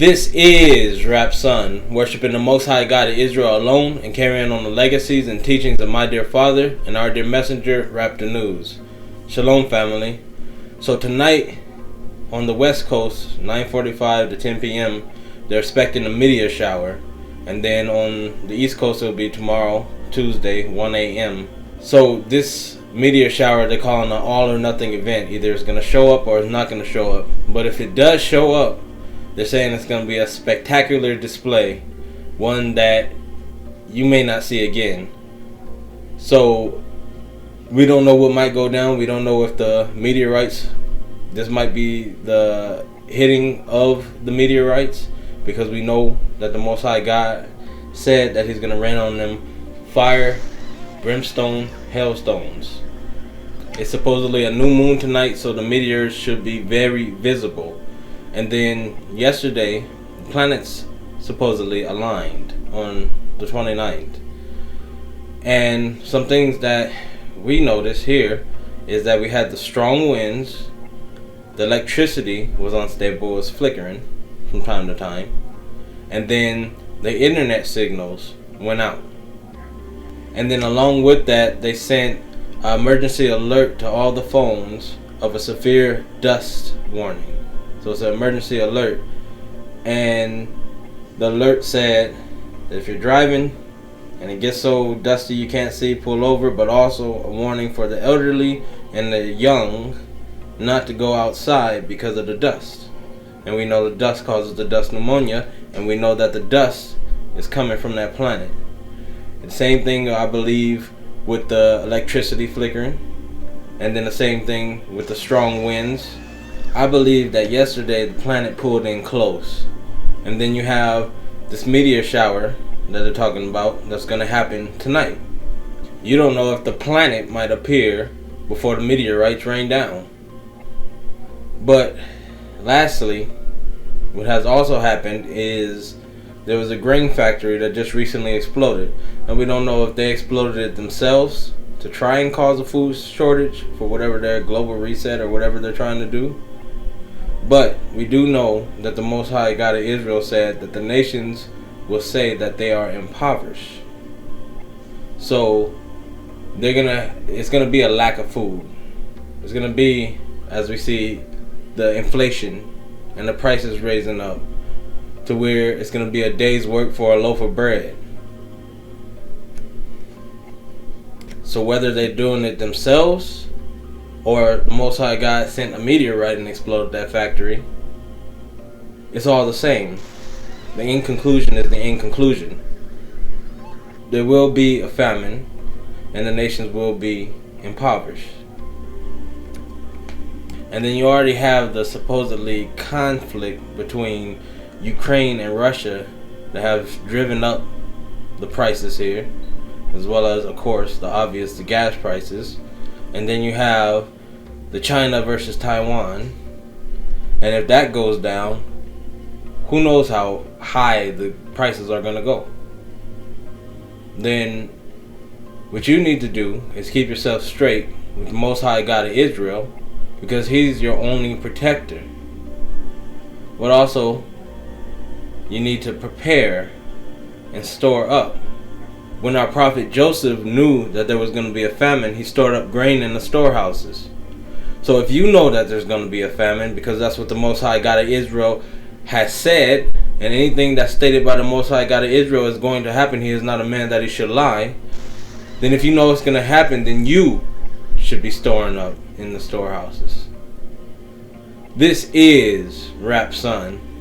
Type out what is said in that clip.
This is Rap Son, worshiping the Most High God of Israel alone and carrying on the legacies and teachings of my dear father and our dear messenger, Rap the News. Shalom, family. So tonight on the West Coast, 9:45 to 10 p.m., they're expecting a meteor shower. And then on the East Coast, it'll be tomorrow, Tuesday, 1 a.m. So this meteor shower, they're calling an all or nothing event. Either it's going to show up or it's not going to show up. But if it does show up, they're saying it's going to be a spectacular display, one that you may not see again. So we don't know what might go down. We don't know if the meteorites, this might be the hitting of the meteorites, because we know that the Most High God said that he's going to rain on them fire, brimstone, hailstones. It's supposedly a new moon tonight, so the meteors should be very visible. And then yesterday, the planets supposedly aligned on the 29th. And some things that we noticed here is that we had the strong winds, the electricity was unstable, it was flickering from time to time, and then the internet signals went out. And then along with that, they sent an emergency alert to all the phones of a severe dust warning. So it's an emergency alert, and the alert said that if you're driving and it gets so dusty you can't see, pull over, but also a warning for the elderly and the young not to go outside because of the dust. And we know the dust causes the dust pneumonia, and we know that the dust is coming from that planet. The same thing, I believe, with the electricity flickering, and then the same thing with the strong winds. I believe that yesterday the planet pulled in close, and then you have this meteor shower that they're talking about that's going to happen tonight. You don't know if the planet might appear before the meteorites rain down. But lastly, what has also happened is there was a grain factory that just recently exploded, and we don't know if they exploded it themselves to try and cause a food shortage for whatever their global reset or whatever they're trying to do. But we do know that the Most High God of Israel said that the nations will say that they are impoverished. So it's gonna be a lack of food. It's gonna be, as we see, the inflation and the prices raising up to where it's gonna be a day's work for a loaf of bread. So whether they're doing it themselves or the Most High God sent a meteorite and exploded that factory, it's all the same. The end conclusion is the end conclusion. There will be a famine, and the nations will be impoverished. And then you already have the supposedly conflict between Ukraine and Russia that have driven up the prices here, as well as, of course, the gas prices. And then you have the China versus Taiwan. And if that goes down, who knows how high the prices are going to go. Then what you need to do is keep yourself straight with the Most High God of Israel, because he's your only protector. But also, you need to prepare and store up. When our prophet Joseph knew that there was going to be a famine, he stored up grain in the storehouses. So if you know that there's going to be a famine, because that's what the Most High God of Israel has said, and anything that's stated by the Most High God of Israel is going to happen, he is not a man that he should lie, then if you know it's going to happen, then you should be storing up in the storehouses. This is Rap Son.